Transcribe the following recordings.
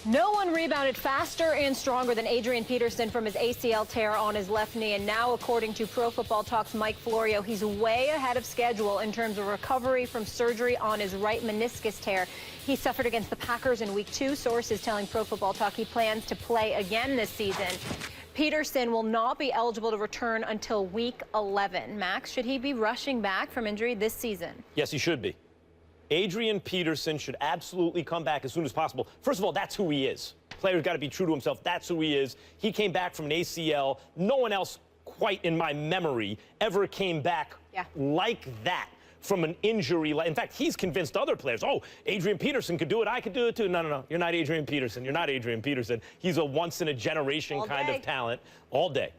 No one rebounded faster and stronger than Adrian Peterson from his ACL tear on his left knee. And now, according to Pro Football Talk's Mike Florio, he's way ahead of schedule in terms of recovery from surgery on his right meniscus tear. He suffered against the Packers in Week 2. Sources telling Pro Football Talk he plans to play again this season. Peterson will not be eligible to return until Week 11. Max, should he be rushing back from injury this season? Yes, he should be. Adrian Peterson should absolutely come back as soon as possible. First of all, that's who he is. Player's got to be true to himself. That's who he is. He came back from an ACL. No one else, quite in my memory, ever came back like that from an injury. In fact, he's convinced other players, oh, Adrian Peterson could do it. I could do it too. No, no, no. You're not Adrian Peterson. You're not Adrian Peterson. He's a once-in-a-generation kind of talent all day.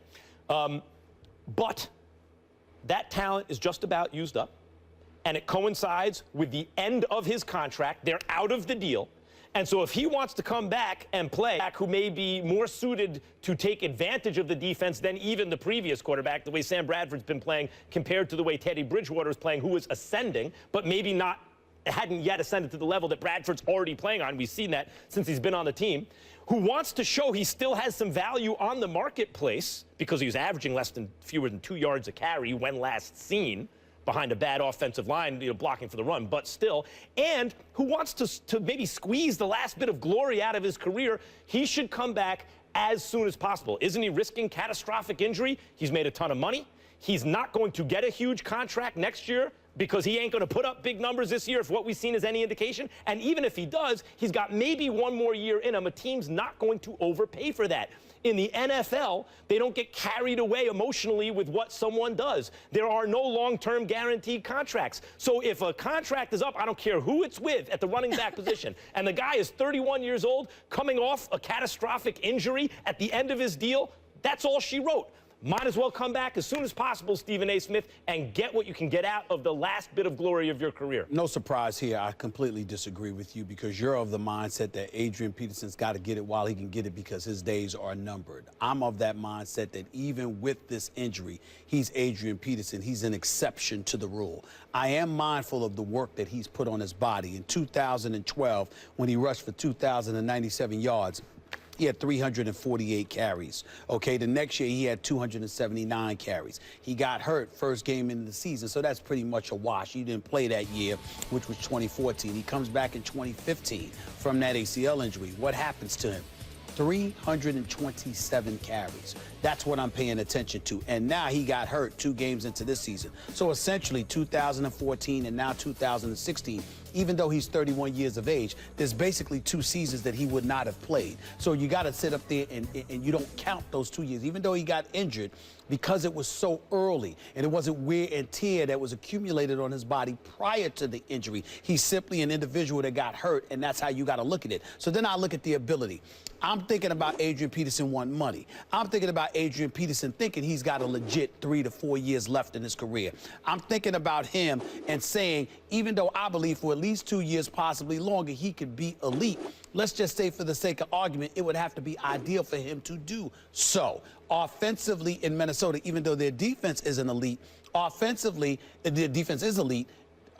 But that talent is just about used up. And it coincides with the end of his contract. They're out of the deal. And so if he wants to come back and play, who may be more suited to take advantage of the defense than even the previous quarterback, the way Sam Bradford's been playing compared to the way Teddy Bridgewater is playing, who is ascending, but maybe not, hadn't yet ascended to the level that Bradford's already playing on. We've seen that since he's been on the team. Who wants to show he still has some value on the marketplace because he was averaging fewer than 2 yards a carry when last seen, behind a bad offensive line, blocking for the run, but still, and who wants to maybe squeeze the last bit of glory out of his career. He should come back as soon as possible. Isn't he risking catastrophic injury? He's made a ton of money. He's not going to get a huge contract next year because he ain't going to put up big numbers this year if what we've seen is any indication. And even if he does, he's got maybe one more year in him. A team's not going to overpay for that. In the NFL, they don't get carried away emotionally with what someone does. There are no long-term guaranteed contracts. So if a contract is up, I don't care who it's with at the running back position, and the guy is 31 years old, coming off a catastrophic injury at the end of his deal, that's all she wrote. Might as well come back as soon as possible, Stephen A. Smith, and get what you can get out of the last bit of glory of your career. No surprise here. I completely disagree with you because you're of the mindset that Adrian Peterson's got to get it while he can get it because his days are numbered. I'm of that mindset that even with this injury, he's Adrian Peterson. He's an exception to the rule. I am mindful of the work that he's put on his body. In 2012, when he rushed for 2,097 yards, he had 348 carries. Okay, the next year he had 279 carries. He got hurt first game in the season, so that's pretty much a wash. He didn't play that year, which was 2014. He comes back in 2015 from that ACL injury. What happens to him? 327 carries. That's what I'm paying attention to. And now he got hurt 2 games into this season. So essentially 2014 and now 2016, even though he's 31 years of age, there's basically 2 seasons that he would not have played. So you got to sit up there and you don't count those 2 years. Even though he got injured, because it was so early and it wasn't wear and tear that was accumulated on his body prior to the injury, he's simply an individual that got hurt, and that's how you got to look at it. So then I look at the ability. I'm thinking about Adrian Peterson wanting money. I'm thinking about Adrian Peterson thinking he's got a legit 3 to 4 years left in his career. I'm thinking about him and saying, even though I believe for at least 2 years, possibly longer, he could be elite, let's just say for the sake of argument, it would have to be ideal for him to do so. Offensively in Minnesota, even though their defense isn't elite, offensively, their defense is elite,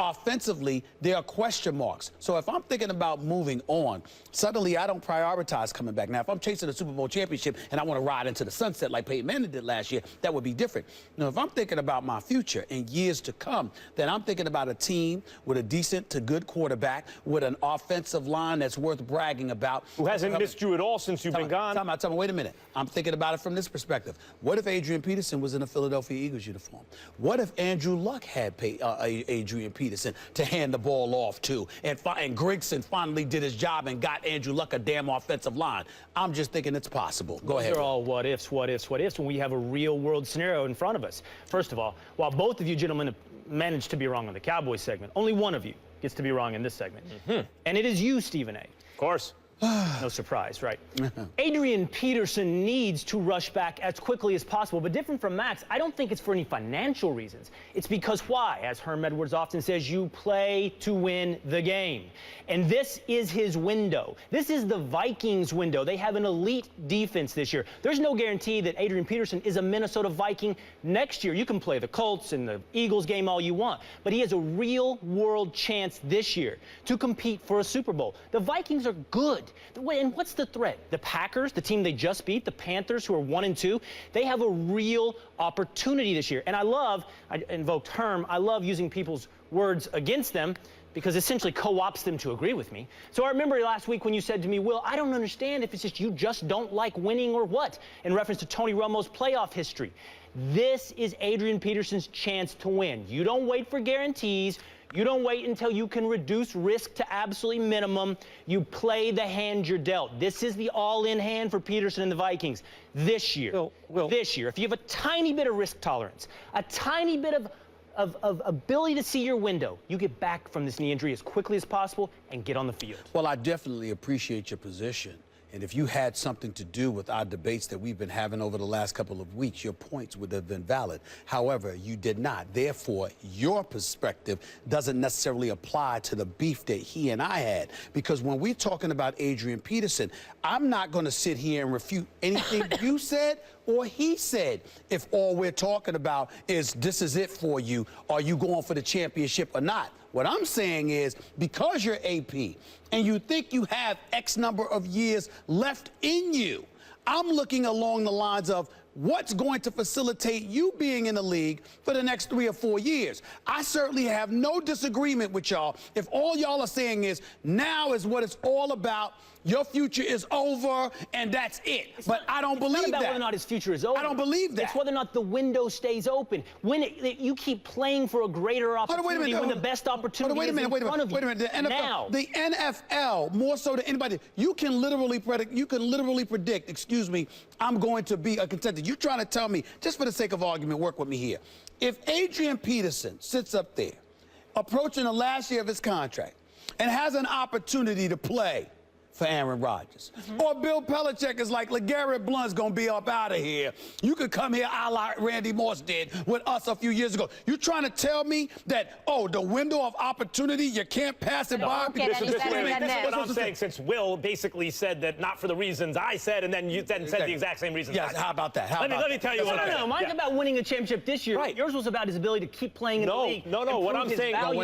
offensively, there are question marks. So if I'm thinking about moving on, suddenly I don't prioritize coming back. Now, if I'm chasing a Super Bowl championship and I want to ride into the sunset like Peyton Manning did last year, that would be different. Now, if I'm thinking about my future and years to come, then I'm thinking about a team with a decent to good quarterback, with an offensive line that's worth bragging about. Who hasn't missed you at all since you've been gone. Tell me, wait a minute. I'm thinking about it from this perspective. What if Adrian Peterson was in a Philadelphia Eagles uniform? What if Andrew Luck had Adrian Peterson to hand the ball off to, and Grigson finally did his job and got Andrew Luck a damn offensive line? I'm just thinking it's possible. Go ahead. They're all what ifs, what ifs, what ifs when we have a real world scenario in front of us. First of all, while both of you gentlemen have managed to be wrong on the Cowboys segment, only one of you gets to be wrong in this segment. And it is you, Stephen A. Of course. No surprise, right? Adrian Peterson needs to rush back as quickly as possible, but different from Max, I don't think it's for any financial reasons. It's because why? As Herm Edwards often says, you play to win the game. And this is his window. This is the Vikings' window. They have an elite defense this year. There's no guarantee that Adrian Peterson is a Minnesota Viking next year. You can play the Colts and the Eagles game all you want, but he has a real-world chance this year to compete for a Super Bowl. The Vikings are good. it. And what's the threat? The Packers, the team they just beat, the Panthers, who are 1-2, they have a real opportunity this year. And I invoked Herm, I love using people's words against them, because essentially co-ops them to agree with me. So I remember last week when you said to me, Will, I don't understand if it's just you just don't like winning or what, in reference to Tony Romo's playoff history. This is Adrian Peterson's chance to win. You don't wait for guarantees. You don't wait until you can reduce risk to absolutely minimum. You play the hand you're dealt. This is the all-in hand for Peterson and the Vikings this year. This year, if you have a tiny bit of risk tolerance, a tiny bit of ability to see your window, you get back from this knee injury as quickly as possible and get on the field. Well, I definitely appreciate your position. And if you had something to do with our debates that we've been having over the last couple of weeks, your points would have been valid. However, you did not. Therefore, your perspective doesn't necessarily apply to the beef that he and I had. Because when we're talking about Adrian Peterson, I'm not going to sit here and refute anything you said or he said. If all we're talking about is this is it for you, are you going for the championship or not? What I'm saying is, because you're AP and you think you have X number of years left in you, I'm looking along the lines of what's going to facilitate you being in the league for the next 3 or 4 years. I certainly have no disagreement with y'all if all y'all are saying is now is what it's all about. Your future is over, and that's it. But I don't believe that. It's not about whether or not his future is over. I don't believe that. It's whether or not the window stays open. When you keep playing for a greater opportunity, when the best opportunity is in front of you. Wait a minute. The NFL, more so than anybody, you can literally predict, excuse me, I'm going to be a contender. You're trying to tell me, just for the sake of argument, work with me here. If Adrian Peterson sits up there, approaching the last year of his contract, and has an opportunity to play for Aaron Rodgers. Or Bill Belichick is like, LeGarrette Blount's going to be up out of here. You could come here a la Randy Moss did with us a few years ago. You trying to tell me that, oh, the window of opportunity, you can't pass it by? This is what I'm saying, since Will basically said that not for the reasons I said, and then you then said the exact same reasons. Yes, how about that? Let me tell you what I said. No, mine's about winning a championship this year. Right. Yours was about his ability to keep playing in the league. No, what I'm saying, well,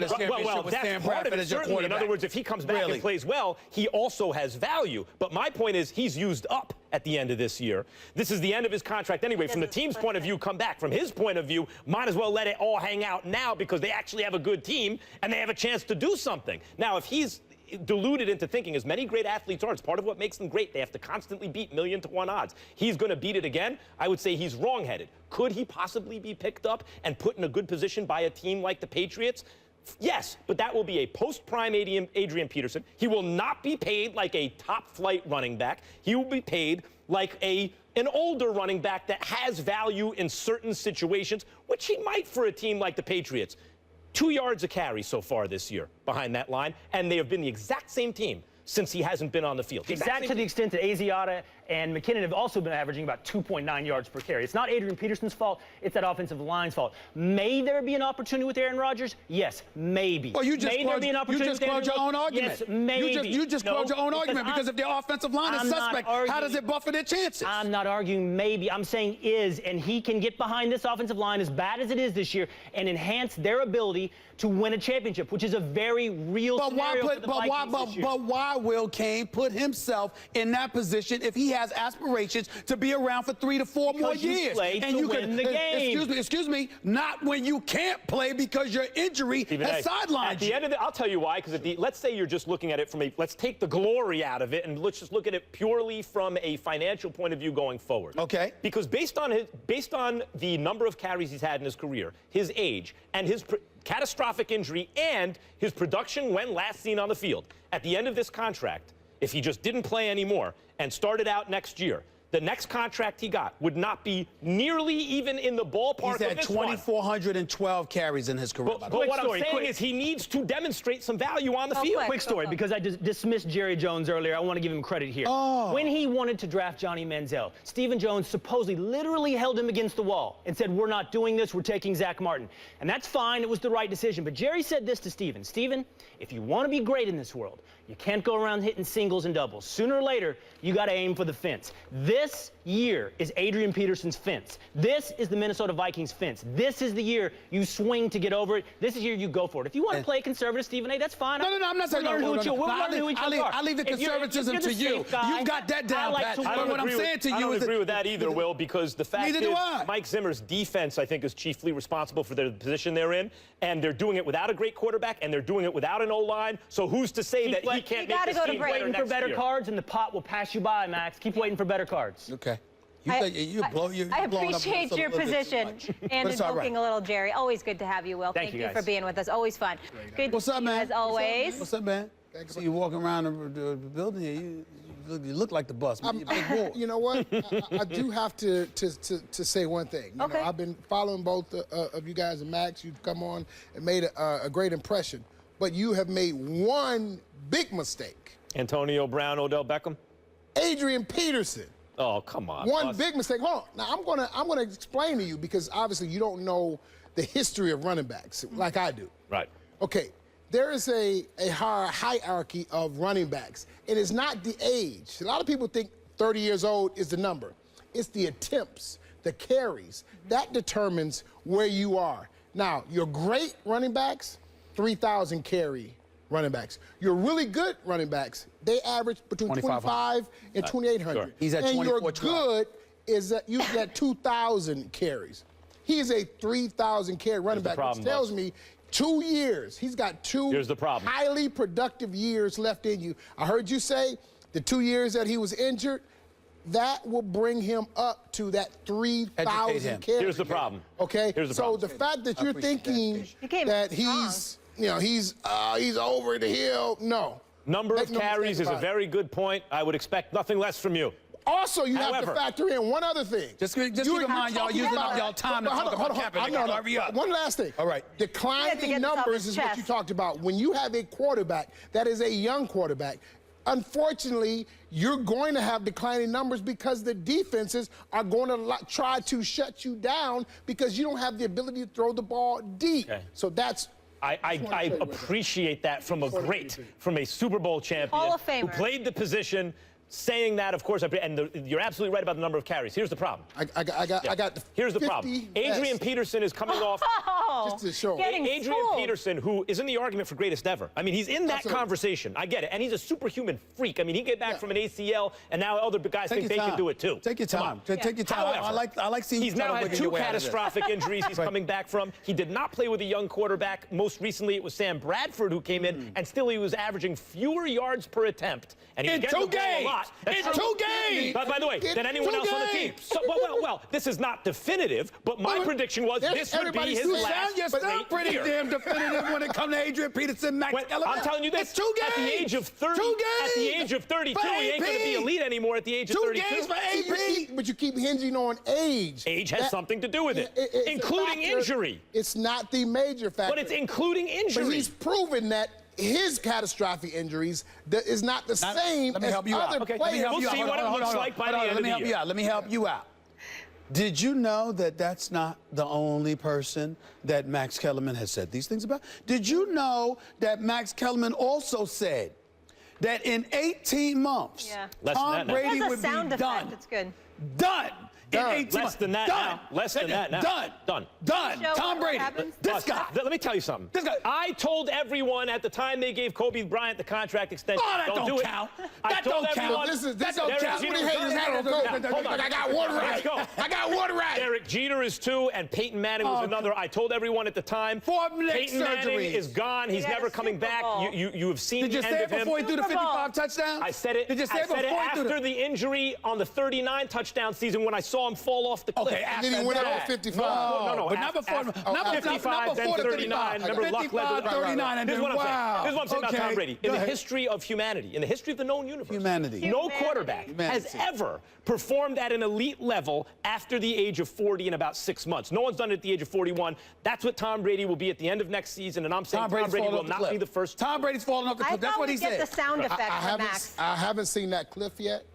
that's part of it, certainly. In other words, if he comes back and plays well, he also has value. But my point is, he's used up at the end of this year. This is the end of his contract anyway. From the team's point of view, come back. From his point of view, might as well let it all hang out now because they actually have a good team and they have a chance to do something. Now, if he's deluded into thinking, as many great athletes are, it's part of what makes them great. They have to constantly beat 1,000,000 to 1 odds. He's going to beat it again. I would say he's wrong-headed. Could he possibly be picked up and put in a good position by a team like the Patriots? Yes, but that will be a post-prime Adrian Peterson. He will not be paid like a top-flight running back. He will be paid like an older running back that has value in certain situations, which he might for a team like the Patriots. 2 yards a carry so far this year behind that line, and they have been the exact same team since he hasn't been on the field. Exact to the extent that Asiata and McKinnon have also been averaging about 2.9 yards per carry. It's not Adrian Peterson's fault. It's that offensive line's fault. May there be an opportunity with Aaron Rodgers? Yes, maybe. Well, you just quoted your own argument. Yes, maybe. You just quoted your own argument because if their offensive line is suspect, how does it buffer their chances? I'm not arguing maybe. I'm saying is, and he can get behind this offensive line as bad as it is this year and enhance their ability to win a championship, which is a very real scenario for the Vikings this year. But why will Cain put himself in that position if he has aspirations to be around for 3 to 4 more years? And you win the game. Excuse me, not when you can't play because your injury has sidelined you. At the end of it, I'll tell you why, because let's say you're just looking at it from let's take the glory out of it and let's just look at it purely from a financial point of view going forward. Okay. Because based on the number of carries he's had in his career, his age, and his catastrophic injury and his production when last seen on the field, at the end of this contract, if he just didn't play anymore and started out next year, the next contract he got would not be nearly even in the ballpark of this one. He's had 2,412 carries in his career. But what I'm saying is he needs to demonstrate some value on the field. Quick story, because I just dismissed Jerry Jones earlier. I want to give him credit here. When he wanted to draft Johnny Manziel, Stephen Jones supposedly literally held him against the wall and said, we're not doing this, we're taking Zach Martin. And that's fine, it was the right decision. But Jerry said this to Stephen. Stephen, if you want to be great in this world, you can't go around hitting singles and doubles. Sooner or later, you got to aim for the fence. This This year is Adrian Peterson's fence. This is the Minnesota Vikings fence. This is the year you swing to get over it. This is the year you go for it. If you want to play conservative, Stephen A., that's fine. No, I'm not saying we'll learn who each other are. I leave the conservatism to you. You've got that down, Pat. I don't agree with that either, Will, because the fact is Mike Zimmer's defense, I think, is chiefly responsible for the position they're in, and they're doing it without a great quarterback, and they're doing it without an O-line. So who's to say that he can't make this team better next year? Keep waiting for better cards, and the pot will pass you by, Max. Keep waiting for better cards. Okay. I appreciate your position and invoking a little Jerry. Always good to have you, Will. Thank you for being with us. Always fun. Good What's up, man? As always. What's up, man? See you walking around the building here. You look like the boss. You know what? I do have to say one thing. You know, I've been following both of you guys and Max. You've come on and made a great impression. But you have made one big mistake. Antonio Brown, Odell Beckham? Adrian Peterson. Oh, come on. One big mistake. Hold on. Now, I'm gonna explain to you because obviously you don't know the history of running backs like I do. Right. Okay. There is a hierarchy of running backs, and it's not the age. A lot of people think 30 years old is the number. It's the attempts, the carries. That determines where you are. Now, your great running backs, 3,000 carry running backs. Your really good running backs, they average between 25 and 2,800. Sure. He's at and 24, your good is that you get 2,000 carries. He is a 3,000 carry running back, which tells me 2 years. He's got two highly productive years left in you. I heard you say the 2 years that he was injured, that will bring him up to that 3,000 carries. Here's the problem. Okay? Here's the problem. So the fact that you're thinking that he's, he's over the hill, no. Number of carries is a very good point. I would expect nothing less from you. Also, you have to factor in one other thing. Just keep in mind, y'all using up y'all time to talk about Kaepernick. Hurry up. One last thing. All right. Declining numbers is what you talked about. When you have a quarterback that is a young quarterback, unfortunately, you're going to have declining numbers because the defenses are going to try to shut you down because you don't have the ability to throw the ball deep. Okay. So that's... I appreciate that from a Super Bowl champion Hall of Famer who played the position. Saying that, of course, and you're absolutely right about the number of carries. Here's the problem. I got Here's the problem. Adrian Peterson is coming off. Just to show. Adrian Peterson, who is in the argument for greatest ever. I mean, he's in that conversation. I get it. And he's a superhuman freak. I mean, he came back from an ACL, and now other guys think they can do it too. Take your time. Take your time. However, I like seeing he's now had 2 catastrophic injuries he's coming back from. He did not play with a young quarterback. Most recently, it was Sam Bradford who came in, and still he was averaging fewer yards per attempt. And he was getting the ball a lot. In 2 games! By the way, than anyone else on the team. So, well, this is not definitive, but my prediction was this would be his last. You sound pretty damn definitive when it comes to Adrian Peterson, Max Kellerman. I'm telling you this. It's 2 games! At the age of 30, at the age of 32, he ain't going to be elite anymore at the age of 32. 2 games for AP! But you keep hinging on age. Age has something to do with it, including injury. It's not the major factor. But it's including injury. But he's proven that his catastrophic injuries is not the same as other players. We'll see what it looks like by the end of the year. Let me help you out. Did you know that that's not the only person that Max Kellerman has said these things about? Did you know that Max Kellerman also said that in 18 months, Tom Brady would be done? It's good. Done. Less than that now. Less than that now. Done. Tom Brady. This guy. Let me tell you something. This guy. I told everyone at the time they gave Kobe Bryant the contract extension. Oh, that don't count. That don't count. That don't count. I got one right. Let's go. I got one right. Derek Jeter is 2, and Peyton Manning was another. I told everyone at the time. Peyton Manning is gone. He's never coming back. You have seen the end of him. Did you say it before he threw the 55 touchdowns? I said it. Did you say it before he after the injury on the 39 touchdown season when I saw him fall off the cliff. Okay, and then he went over 55. No. But not before. Not 55, then 39. Remember, Luck led the 39, and Here's what I'm saying. Here's what I'm saying about Tom Brady. In the history of humanity, in the history of the known universe, no quarterback has ever performed at an elite level after the age of 40 in about 6 months. No one's done it at the age of 41. That's what Tom Brady will be at the end of next season, and I'm saying Tom Brady will not be the first. Tom Brady's falling off the cliff. That's what he said. Get the sound effect from Max. I haven't seen that cliff yet.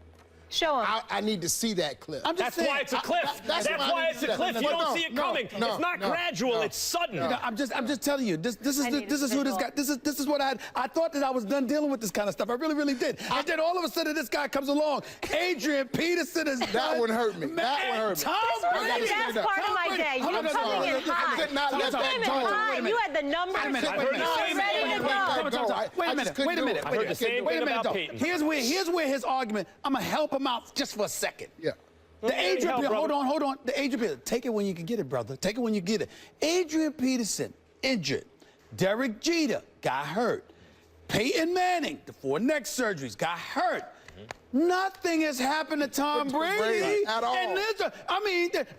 Show him. I need to see that clip. I'm just That's saying, why it's a cliff. That's why it's a cliff. You don't see it coming. It's not gradual. It's sudden. I'm just telling you. This is who this guy. This is what I thought that I was done dealing with this kind of stuff. I really did. And then all of a sudden this guy comes along. Adrian Peterson is that one hurt me. That one hurt me. Tom Brady. This was the best part of my day. You coming in hot. I could not let that go. You had the numbers. I heard the same ready to go. Wait a minute. I heard the same thing about Peyton. Here's where his argument. I'm gonna help him out just for a second. Yeah. The Adrian, hold on. The Adrian Peterson, take it when you can get it, brother. Take it when you get it. Adrian Peterson injured. Derek Jeter got hurt. Peyton Manning, the 4 neck surgeries, got hurt. Nothing has happened to Tom Brady at all. And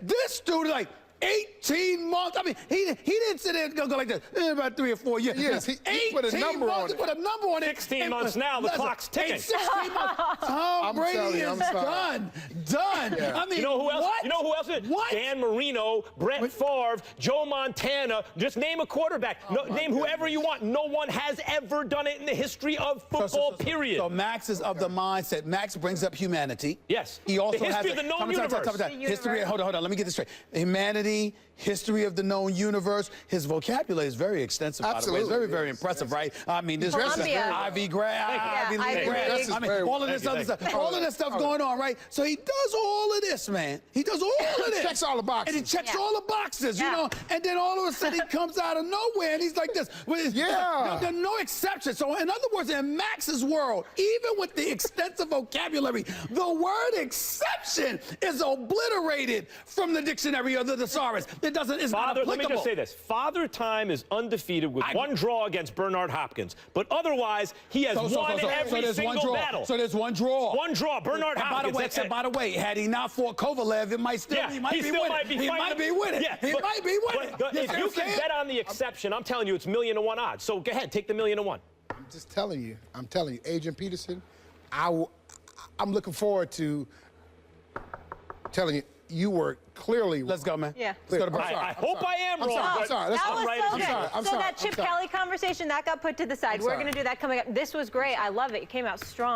this dude is like 18 months. I mean, he didn't sit there and go like this. About 3 or 4 years. Yes, he put a number on it. He put a number on it. 16 months now. The clock's ticking. 16 months. Tom Brady is done. Yeah. I mean, You know who else? What? You know who else is? What? Dan Marino, Brett Favre, Joe Montana. Just name a quarterback. Name whoever you want. No one has ever done it in the history of football, period. So Max is of the mindset. Max brings up humanity. Yes. He also The history has of the known universe. History. Hold on. Let me get this straight. Humanity, history of the known universe. His vocabulary is very extensive. Absolutely. By the way. It's very impressive, right? I mean, this Columbia. Ivy grad, Ivy League Ivy grad. League. I mean, all of this other stuff. All of this stuff going on, right? So he does all of this, man. He does all of this. Checks all the boxes. And he checks Yeah. all the boxes, you Yeah. know. And then all of a sudden he comes out of nowhere and he's like this. Yeah. There's no exception. So in other words, in Max's world, even with the extensive vocabulary, the word exception is obliterated from the dictionary or the thesaurus. It doesn't. It's not Father, applicable. let me just say this. Father Time is undefeated with one draw against Bernard Hopkins. But otherwise, he has won every there's single one draw. battle. So there's one draw. One draw. Bernard Hopkins. That's it. By the way, had he not fought Kovalev, it might still. Yeah, he might he be still winning. might be He fighting might be him. winning. Yeah, He might be winning. But if you can bet on the exception, I'm telling you, it's 1,000,000 to 1 odds. So go ahead, take the 1,000,000 to 1. I'm just telling you. I'm telling you, Adrian Peterson. I'm looking forward to telling you. You were clearly. Let's go, man. Yeah. Let's go to break. I hope I am wrong. I'm but sorry. That was right so as good. usual. I'm So sorry. that Chip Kelly conversation, that got put to the side. We're sorry. going to do that coming up. This was great. I love it. You came out strong.